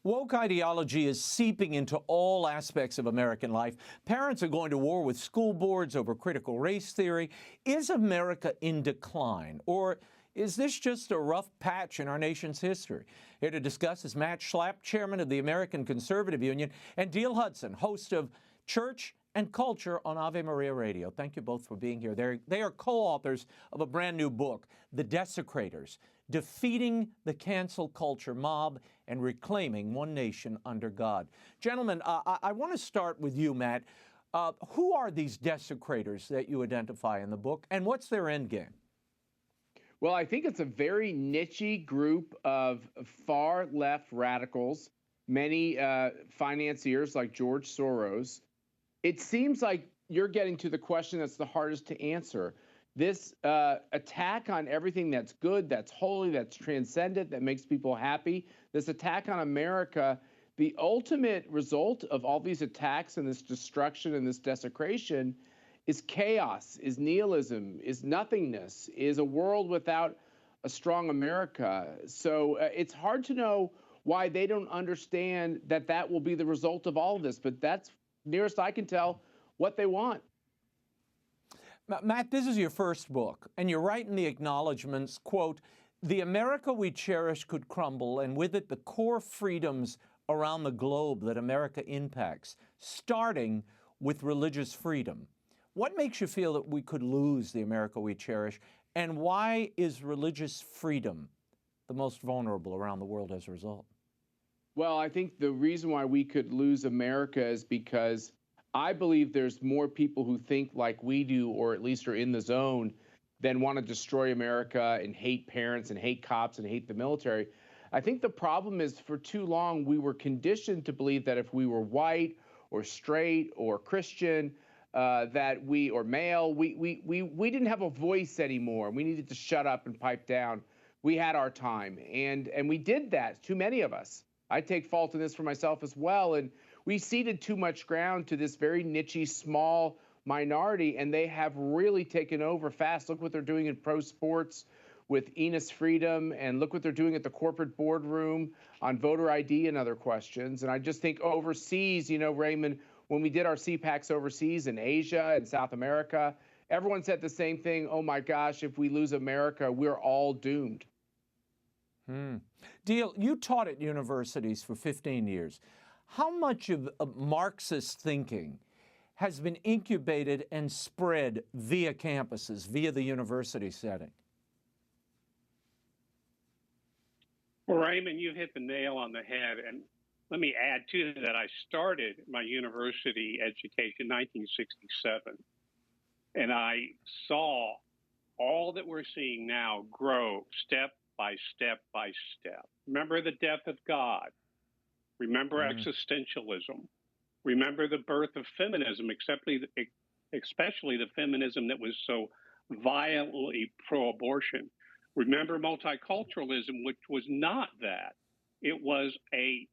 Woke ideology is seeping into all aspects of American life. Parents are going to war with school boards over critical race theory. Is America in decline, or is this just a rough patch in our nation's history? Here to discuss is Matt Schlapp, chairman of the American Conservative Union, and Diehl Hudson, host of Church and Culture on Ave Maria Radio. Thank you both for being here. They are co-authors of a brand new book, The Desecrators, Defeating the Cancel Culture Mob and Reclaiming One Nation Under God. Gentlemen, I want to start with you, Matt. Who are these desecrators that you identify in the book, and what's their end game? Well, I think it's a very niche group of far-left radicals, many financiers like George Soros. It seems like you're getting to the question that's the hardest to answer. This attack on everything that's good, that's holy, that's transcendent, that makes people happy, this attack on America, the ultimate result of all these attacks and this destruction and this desecration is chaos, is nihilism, is nothingness, is a world without a strong America. So it's hard to know why they don't understand that that will be the result of all of this, but that's, nearest I can tell, what they want. Matt, this is your first book, and you write in the acknowledgments, quote, "The America we cherish could crumble, and with it the core freedoms around the globe that America impacts, starting with religious freedom." What makes you feel that we could lose the America we cherish, and why is religious freedom the most vulnerable around the world as a result? Well, I think the reason why we could lose America is because I believe there's more people who think like we do, or at least are in the zone, than want to destroy America and hate parents and hate cops and hate the military. I think the problem is for too long we were conditioned to believe that if we were white or straight or Christian, or male, we didn't have a voice anymore. We needed to shut up and pipe down. We had our time, and we did that, too many of us. I take fault in this for myself as well, and we ceded too much ground to this very niche, small minority, and they have really taken over fast. Look what they're doing in pro sports with Enos Freedom, and look what they're doing at the corporate boardroom on voter ID and other questions. And I just think overseas, you know, Raymond, when we did our CPACs overseas in Asia and South America, everyone said the same thing. Oh my gosh, if we lose America, we're all doomed. Diehl, you taught at universities for 15 years. How much of Marxist thinking has been incubated and spread via campuses, via the university setting? Well, Raymond, you've hit the nail on the head. And let me add to that, I started my university education in 1967, and I saw all that we're seeing now grow step by step by step. Remember the death of God. Remember existentialism. Remember the birth of feminism, especially the feminism that was so violently pro-abortion. Remember multiculturalism, which was not that. It was a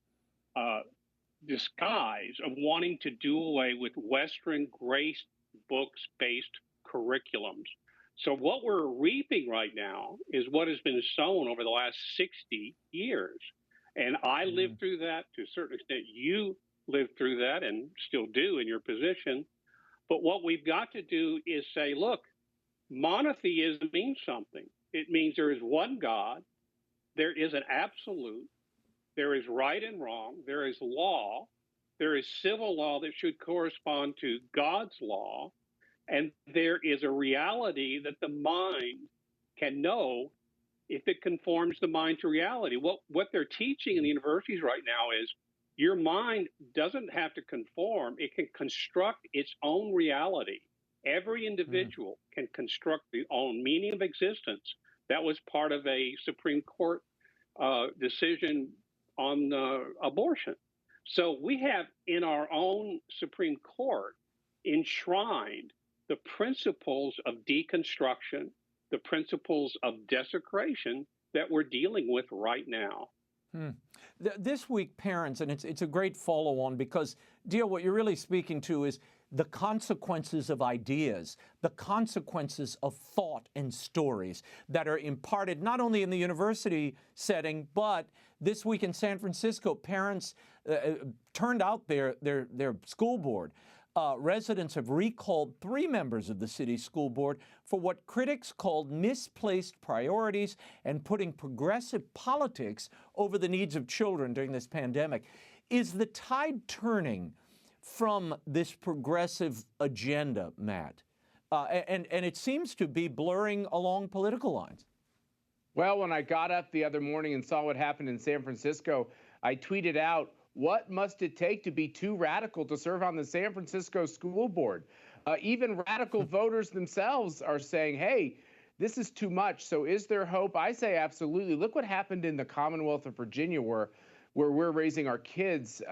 disguise of wanting to do away with Western grace books-based curriculums. So what we're reaping right now is what has been sown over the last 60 years. And I lived through that to a certain extent. You lived through that and still do in your position. But what we've got to do is say, look, monotheism means something. It means there is one God, there is an absolute, there is right and wrong, there is law, there is civil law that should correspond to God's law, and there is a reality that the mind can know if it conforms the mind to reality. What they're teaching in the universities right now is your mind doesn't have to conform, it can construct its own reality. Every individual can construct their own meaning of existence. That was part of a Supreme Court decision on abortion. So we have in our own Supreme Court enshrined the principles of deconstruction, the principles of desecration that we're dealing with right now. This week, parents, and it's a great follow-on because, Diehl, what you're really speaking to is the consequences of ideas, the consequences of thought and stories that are imparted not only in the university setting, but this week in San Francisco, parents turned out their school board. Residents have recalled 3 members of the city's school board for what critics called misplaced priorities and putting progressive politics over the needs of children during this pandemic. Is the tide turning from this progressive agenda, Matt? And it seems to be blurring along political lines. Well, when I got up the other morning and saw what happened in San Francisco, I tweeted out, what must it take to be too radical to serve on the San Francisco School Board? Even radical voters themselves are saying, hey, this is too much. So is there hope? I say absolutely. Look what happened in the Commonwealth of Virginia where we're raising our kids.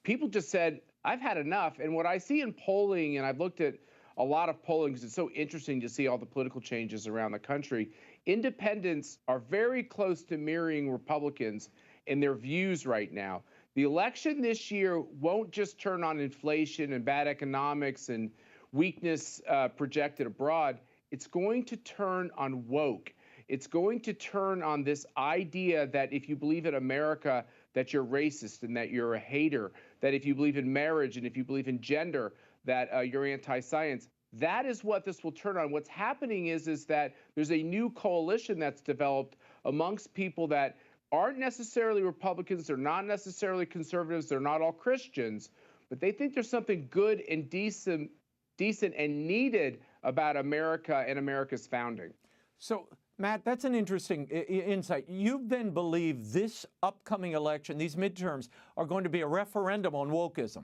People just said, I've had enough. And what I see in polling, and I've looked at a lot of polling because it's so interesting to see all the political changes around the country, independents are very close to mirroring Republicans in their views right now. The election this year won't just turn on inflation and bad economics and weakness projected abroad. It's going to turn on woke. It's going to turn on this idea that if you believe in America, that you're racist and that you're a hater, that if you believe in marriage and if you believe in gender, that you're anti-science. That is what this will turn on. What's happening is that there's a new coalition that's developed amongst people that aren't necessarily Republicans, they're not necessarily conservatives, they're not all Christians, but they think there's something good and decent and needed about America and America's founding. So, Matt, that's an interesting insight. You then believe this upcoming election, these midterms, are going to be a referendum on wokeism.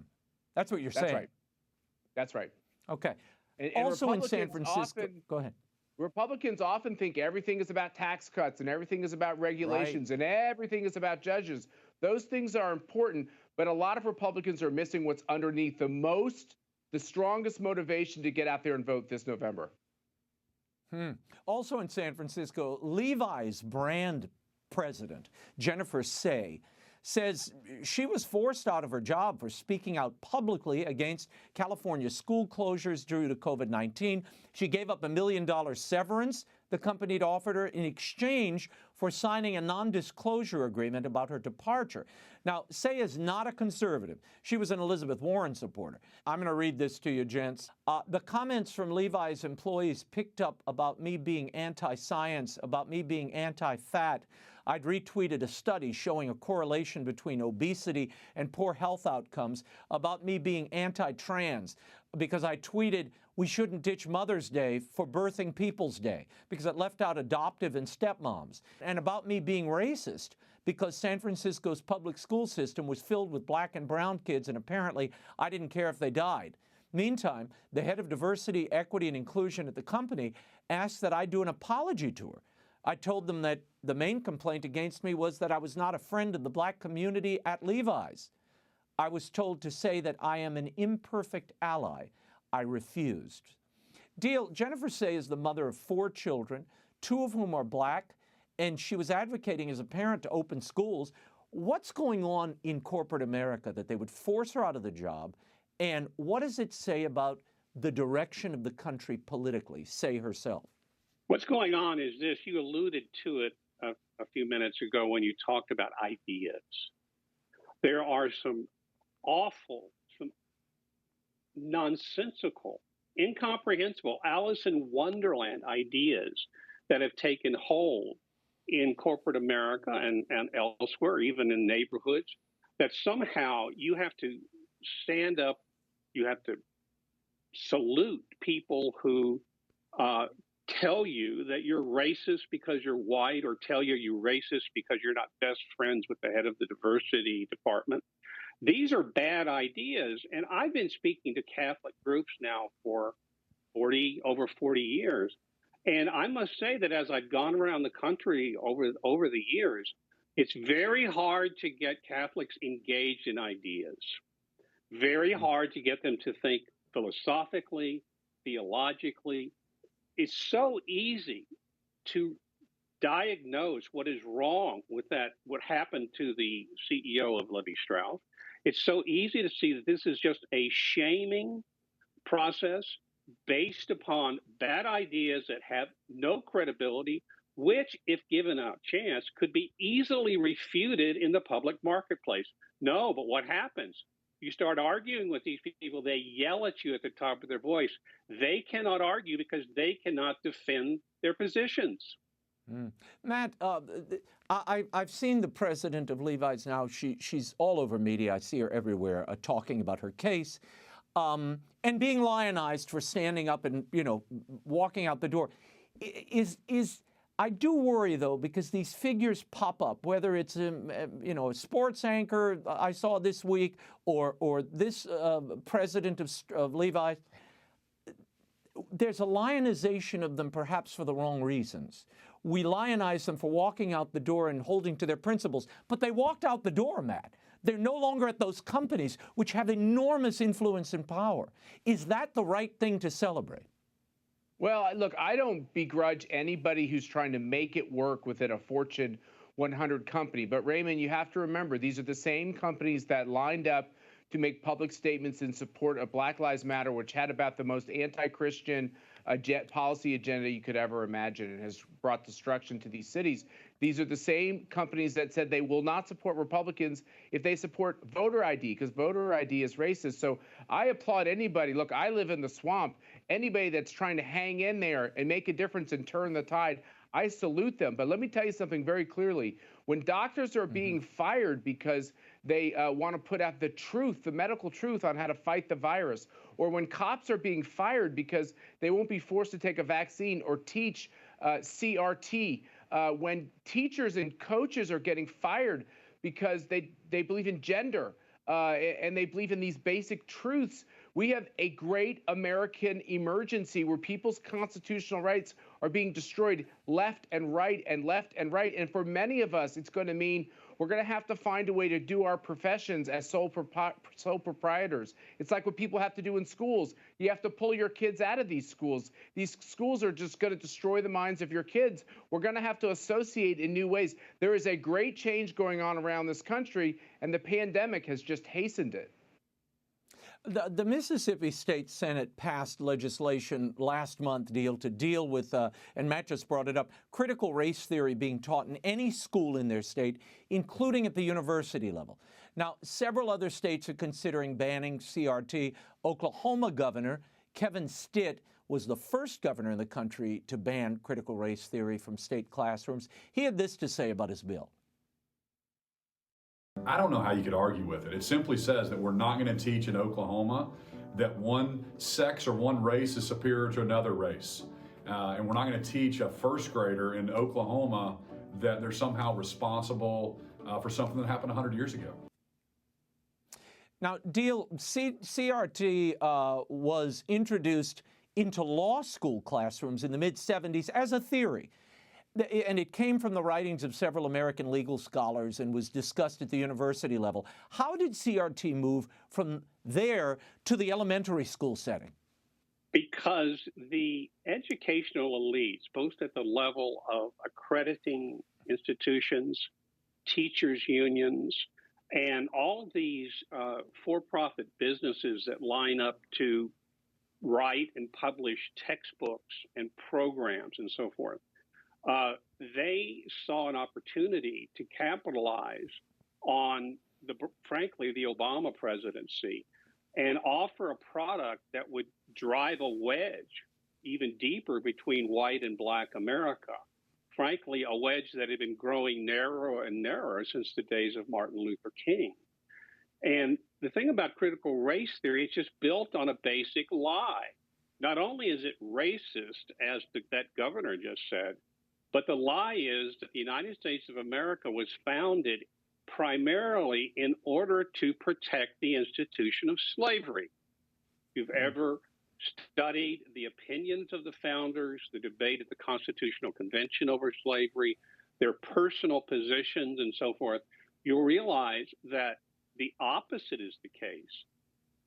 That's what you're saying. That's right. That's right. Okay. And also in San Francisco, go ahead. Republicans often think everything is about tax cuts and everything is about regulations and everything is about judges. Those things are important, but a lot of Republicans are missing what's underneath the strongest motivation to get out there and vote this November. Also in San Francisco, Levi's brand president, Jennifer Say, says she was forced out of her job for speaking out publicly against California school closures due to COVID-19. She gave up $1 million severance the company had offered her in exchange for signing a non-disclosure agreement about her departure. Now, Say is not a conservative. She was an Elizabeth Warren supporter. I'm going to read this to you, gents. The comments from Levi's employees picked up about me being anti-science, about me being anti-fat. I'd retweeted a study showing a correlation between obesity and poor health outcomes, about me being anti-trans, because I tweeted we shouldn't ditch Mother's Day for Birthing People's Day, because it left out adoptive and stepmoms, and about me being racist, because San Francisco's public school system was filled with black and brown kids, and apparently I didn't care if they died. Meantime, the head of diversity, equity, and inclusion at the company asked that I do an apology to her. I told them that the main complaint against me was that I was not a friend of the black community at Levi's. I was told to say that I am an imperfect ally. I refused. Deal, Jennifer Say is the mother of 4 children, 2 of whom are black, and she was advocating as a parent to open schools. What's going on in corporate America that they would force her out of the job, and what does it say about the direction of the country politically, Say herself? What's going on is this. You alluded to it a few minutes ago when you talked about ideas. There are some awful, some nonsensical, incomprehensible Alice in Wonderland ideas that have taken hold in corporate America and elsewhere, even in neighborhoods, that somehow you have to stand up, you have to salute people who tell you that you're racist because you're white, or tell you you're racist because you're not best friends with the head of the diversity department. These are bad ideas. And I've been speaking to Catholic groups now for over 40 years. And I must say that as I've gone around the country over the years, it's very hard to get Catholics engaged in ideas. Very hard to get them to think philosophically, theologically. It's so easy to diagnose what is wrong with what happened to the CEO of Levi Strauss. It's so easy to see that this is just a shaming process based upon bad ideas that have no credibility, which, if given a chance, could be easily refuted in the public marketplace. No, but what happens? You start arguing with these people, they yell at you at the top of their voice. They cannot argue because they cannot defend their positions. Matt, I've seen the president of Levi's now. She's all over media. I see her everywhere talking about her case and being lionized for standing up and, walking out the door. I do worry, though, because these figures pop up, whether it's a sports anchor I saw this week or this president of Levi's. There's a lionization of them perhaps for the wrong reasons. We lionize them for walking out the door and holding to their principles, but they walked out the door, Matt. They're no longer at those companies which have enormous influence and power. Is that the right thing to celebrate? Well, look, I don't begrudge anybody who's trying to make it work within a Fortune 100 company. But Raymond, you have to remember, these are the same companies that lined up to make public statements in support of Black Lives Matter, which had about the most anti-Christian policy agenda you could ever imagine and has brought destruction to these cities. These are the same companies that said they will not support Republicans if they support voter ID, because voter ID is racist. So I applaud anybody. Look, I live in the swamp. Anybody that's trying to hang in there and make a difference and turn the tide, I salute them. But let me tell you something very clearly. When doctors are being fired because they want to put out the truth, the medical truth on how to fight the virus, or when cops are being fired because they won't be forced to take a vaccine or teach CRT, when teachers and coaches are getting fired because they believe in gender and they believe in these basic truths, we have a great American emergency where people's constitutional rights are being destroyed left and right and left and right. And for many of us, it's going to mean we're going to have to find a way to do our professions as sole proprietors. It's like what people have to do in schools. You have to pull your kids out of these schools. These schools are just going to destroy the minds of your kids. We're going to have to associate in new ways. There is a great change going on around this country, and the pandemic has just hastened it. The Mississippi State Senate passed legislation last month to deal with, and Matt just brought it up, critical race theory being taught in any school in their state, including at the university level. Now, several other states are considering banning CRT. Oklahoma Governor Kevin Stitt was the first governor in the country to ban critical race theory from state classrooms. He had this to say about his bill. I don't know how you could argue with it. It simply says that we're not going to teach in Oklahoma that one sex or one race is superior to another race. And we're not going to teach a first grader in Oklahoma that they're somehow responsible for something that happened 100 years ago. Now, CRT was introduced into law school classrooms in the mid-'70s as a theory. And it came from the writings of several American legal scholars and was discussed at the university level. How did CRT move from there to the elementary school setting? Because the educational elites, both at the level of accrediting institutions, teachers' unions, and all of these for-profit businesses that line up to write and publish textbooks and programs and so forth, they saw an opportunity to capitalize on, frankly, the Obama presidency and offer a product that would drive a wedge even deeper between white and black America. Frankly, a wedge that had been growing narrower and narrower since the days of Martin Luther King. And the thing about critical race theory, it's just built on a basic lie. Not only is it racist, as that governor just said, but the lie is that the United States of America was founded primarily in order to protect the institution of slavery. If you've ever studied the opinions of the founders, the debate at the Constitutional Convention over slavery, their personal positions and so forth, you'll realize that the opposite is the case.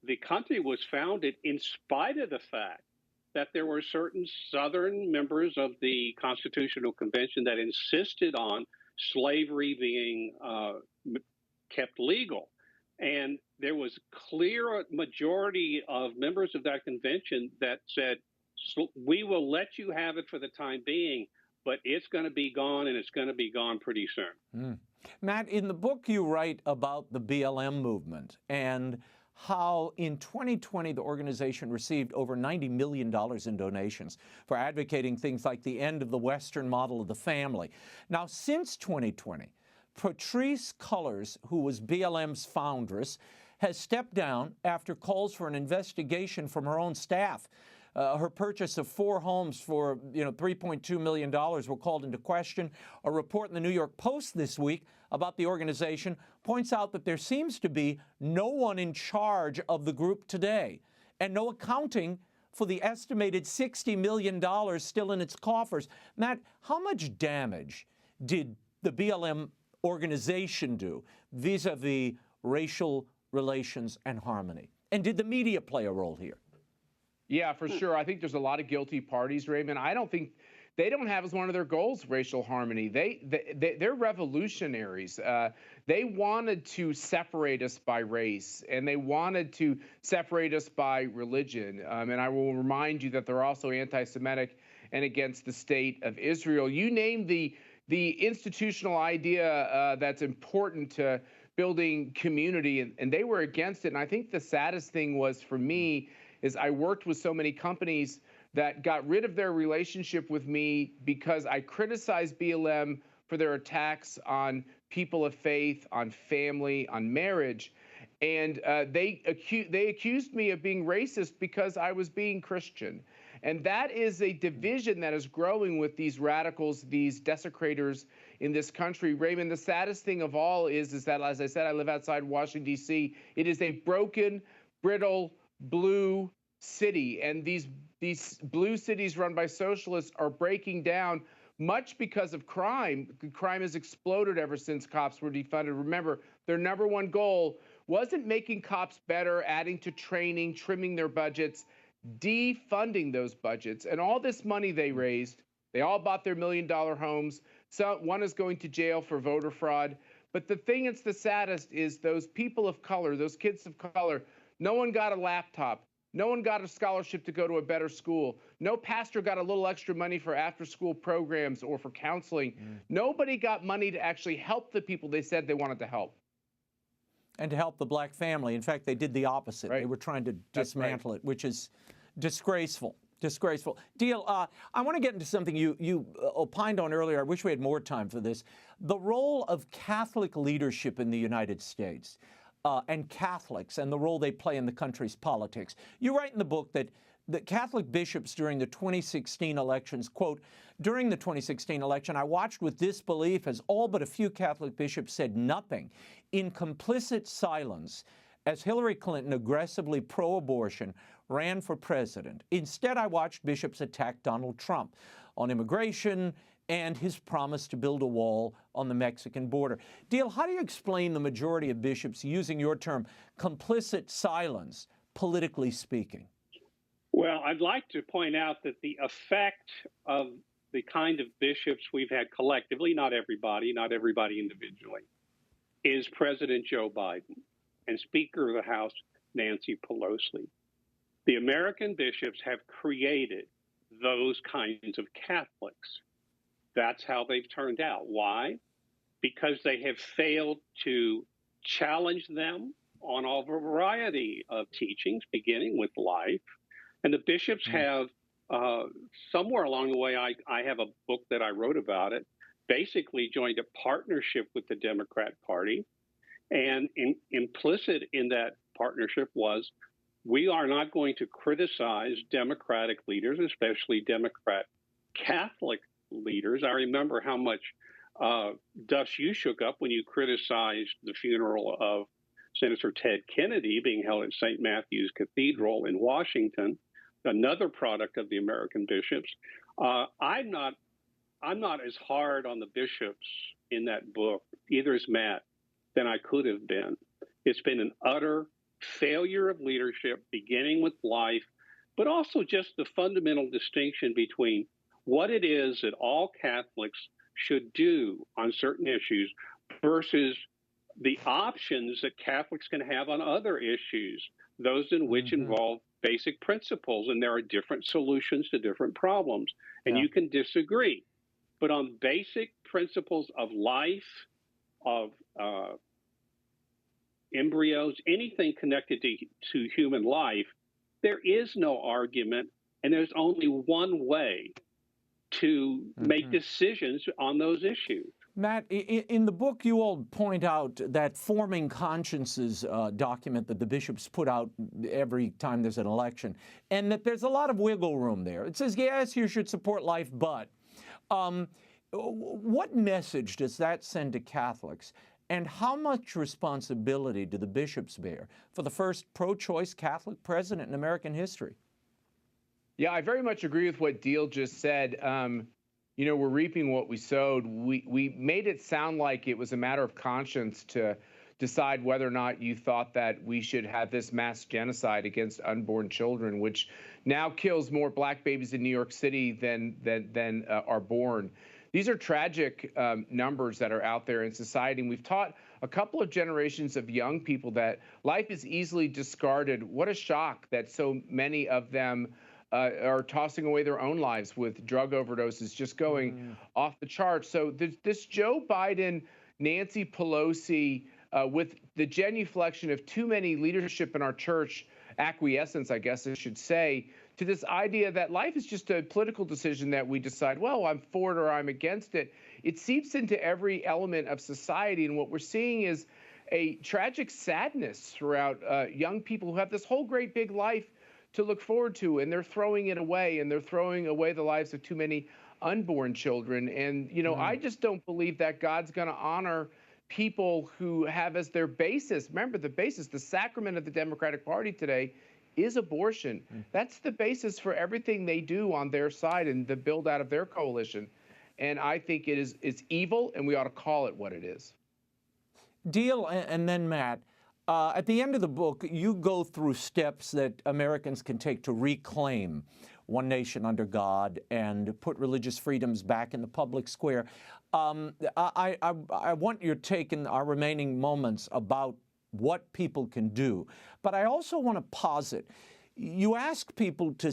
The country was founded in spite of the fact that there were certain Southern members of the Constitutional Convention that insisted on slavery being kept legal. And there was clear majority of members of that convention that said, we will let you have it for the time being, but it's going to be gone, and it's going to be gone pretty soon. Matt, in the book you write about the BLM movement and how in 2020 the organization received over $90 million in donations for advocating things like the end of the Western model of the family. Now, since 2020, Patrisse Cullors, who was BLM's foundress, has stepped down after calls for an investigation from her own staff. Her purchase of 4 homes for $3.2 million were called into question. A report in the New York Post this week about the organization points out that there seems to be no one in charge of the group today and no accounting for the estimated $60 million still in its coffers. Matt, how much damage did the BLM organization do vis-a-vis racial relations and harmony? And did the media play a role here? Yeah, for sure. I think there's a lot of guilty parties, Raymond. I don't think they don't have as one of their goals racial harmony. They're revolutionaries. They wanted to separate us by race, and they wanted to separate us by religion. And I will remind you that they're also anti-Semitic and against the state of Israel. You name the institutional idea that's important to building community, and they were against it. And I think the saddest thing was for me is I worked with so many companies that got rid of their relationship with me because I criticized BLM for their attacks on people of faith, on family, on marriage. And they accused me of being racist because I was being Christian. And that is a division that is growing with these radicals, these desecrators in this country. Raymond, the saddest thing of all is that, as I said, I live outside Washington, D.C. It is a broken, brittle, blue city, and these blue cities run by socialists are breaking down much because of crime. Crime has exploded ever since cops were defunded. Remember, their number one goal wasn't making cops better, adding to training, trimming their budgets, defunding those budgets. And all this money they raised, they all bought their $1 million homes. So one is going to jail for voter fraud. But the thing that's the saddest is those people of color, those kids of color, no one got a laptop. No one got a scholarship to go to a better school. No pastor got a little extra money for after-school programs or for counseling. Nobody got money to actually help the people they said they wanted to help. And to help the black family. In fact, they did the opposite. Right. They were trying to dismantle it, which is disgraceful. Disgraceful. Deal, I want to get into something you opined on earlier. I wish we had more time for this. The role of Catholic leadership in the United States. And Catholics and the role they play in the country's politics. You write in the book that the Catholic bishops during the 2016 elections, quote, during the 2016 election, I watched with disbelief as all but a few Catholic bishops said nothing in complicit silence as Hillary Clinton, aggressively pro-abortion, ran for president. Instead, I watched bishops attack Donald Trump on immigration and his promise to build a wall on the Mexican border. Deal, how do you explain the majority of bishops using your term, complicit silence, politically speaking? Well, I'd like to point out that the effect of the kind of bishops we've had collectively, not everybody individually, is President Joe Biden and Speaker of the House Nancy Pelosi. The American bishops have created those kinds of Catholics. That's how they've turned out. Why? Because they have failed to challenge them on a variety of teachings, beginning with life. And the bishops have, somewhere along the way, I have a book that I wrote about it, basically joined a partnership with the Democrat Party. And implicit in that partnership was, we are not going to criticize Democratic leaders, especially Democrat Catholic leaders. I remember how much dust you shook up when you criticized the funeral of Senator Ted Kennedy being held at St. Matthew's Cathedral in Washington, another product of the American bishops. I'm not as hard on the bishops in that book, either as Matt, than I could have been. It's been an utter failure of leadership, beginning with life, but also just the fundamental distinction between what it is that all Catholics should do on certain issues versus the options that Catholics can have on other issues, those in which involve basic principles, and there are different solutions to different problems, and you can disagree. But on basic principles of life, of embryos, anything connected to human life, there is no argument, and there's only one way to make decisions on those issues. Matt, in the book, you all point out that Forming Consciences document that the bishops put out every time there's an election, and that there's a lot of wiggle room there. It says, yes, you should support life, but what message does that send to Catholics, and how much responsibility do the bishops bear for the first pro-choice Catholic president in American history? Yeah, I very much agree with what Diehl just said. You know, we're reaping what we sowed. We made it sound like it was a matter of conscience to decide whether or not you thought that we should have this mass genocide against unborn children, which now kills more black babies in New York City than are born. These are tragic numbers that are out there in society. And we've taught a couple of generations of young people that life is easily discarded. What a shock that so many of them are tossing away their own lives with drug overdoses, just going off the charts. So this Joe Biden, Nancy Pelosi, with the genuflection of too many leadership in our church, acquiescence, I guess I should say, to this idea that life is just a political decision that we decide, well, I'm for it or I'm against it. It seeps into every element of society. And what we're seeing is a tragic sadness throughout young people who have this whole great big life to look forward to, and they're throwing it away, and they're throwing away the lives of too many unborn children. And, you know, I just don't believe that God's going to honor people who have as their basis, remember the basis, the sacrament of the Democratic Party today is abortion. That's the basis for everything they do on their side and the build out of their coalition. And I think it's evil, and we ought to call it what it is. Diehl, and then Matt, at the end of the book, you go through steps that Americans can take to reclaim one nation under God and put religious freedoms back in the public square. I want your take in our remaining moments about what people can do. But I also want to posit, you ask people to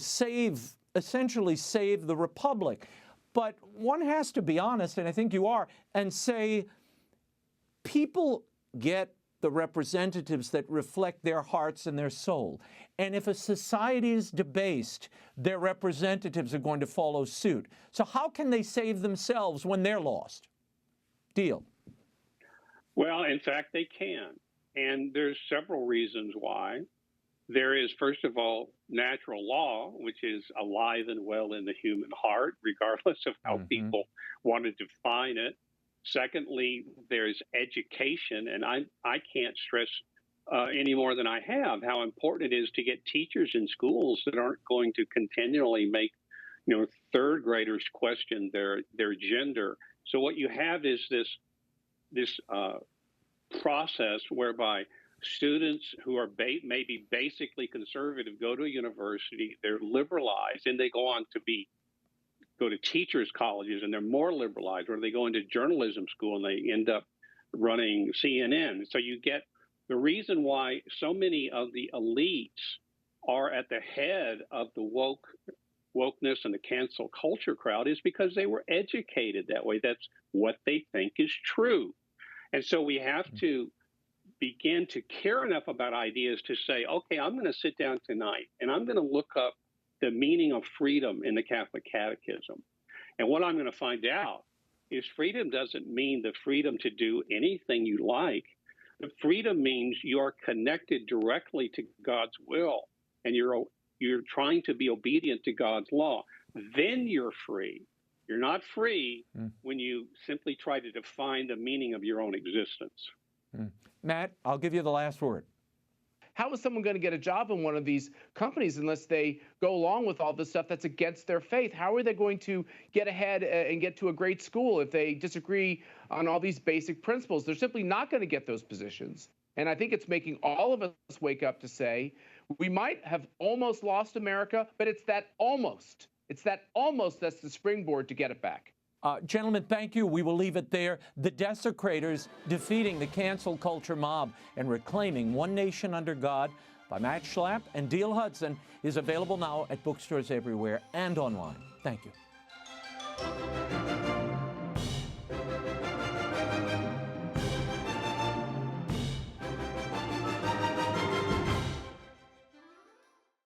essentially save the republic. But one has to be honest, and I think you are, and say people get the representatives that reflect their hearts and their soul. And if a society is debased, their representatives are going to follow suit. So how can they save themselves when they're lost? Diehl. Well, in fact, they can. And there's several reasons why. There is, first of all, natural law, which is alive and well in the human heart, regardless of how people want to define it. Secondly, there's education, and I can't stress any more than I have how important it is to get teachers in schools that aren't going to continually make, you know, third graders question their gender. So what you have is this process whereby students who are maybe basically conservative go to a university, they're liberalized, and they go on to go to teachers' colleges, and they're more liberalized, or they go into journalism school and they end up running CNN. So you get the reason why so many of the elites are at the head of the wokeness and the cancel culture crowd is because they were educated that way. That's what they think is true. And so we have to begin to care enough about ideas to say, okay, I'm going to sit down tonight and I'm going to look up the meaning of freedom in the Catholic Catechism. And what I'm going to find out is freedom doesn't mean the freedom to do anything you like. The freedom means you're connected directly to God's will, and you're trying to be obedient to God's law. Then you're free. You're not free when you simply try to define the meaning of your own existence. Matt, I'll give you the last word. How is someone going to get a job in one of these companies unless they go along with all this stuff that's against their faith? How are they going to get ahead and get to a great school if they disagree on all these basic principles? They're simply not going to get those positions. And I think it's making all of us wake up to say, we might have almost lost America, but it's that almost. It's that almost that's the springboard to get it back. Gentlemen, thank you. We will leave it there. The Desecrators Defeating the Cancel Culture Mob and Reclaiming One Nation Under God by Matt Schlapp and Diehl Hudson is available now at bookstores everywhere and online. Thank you.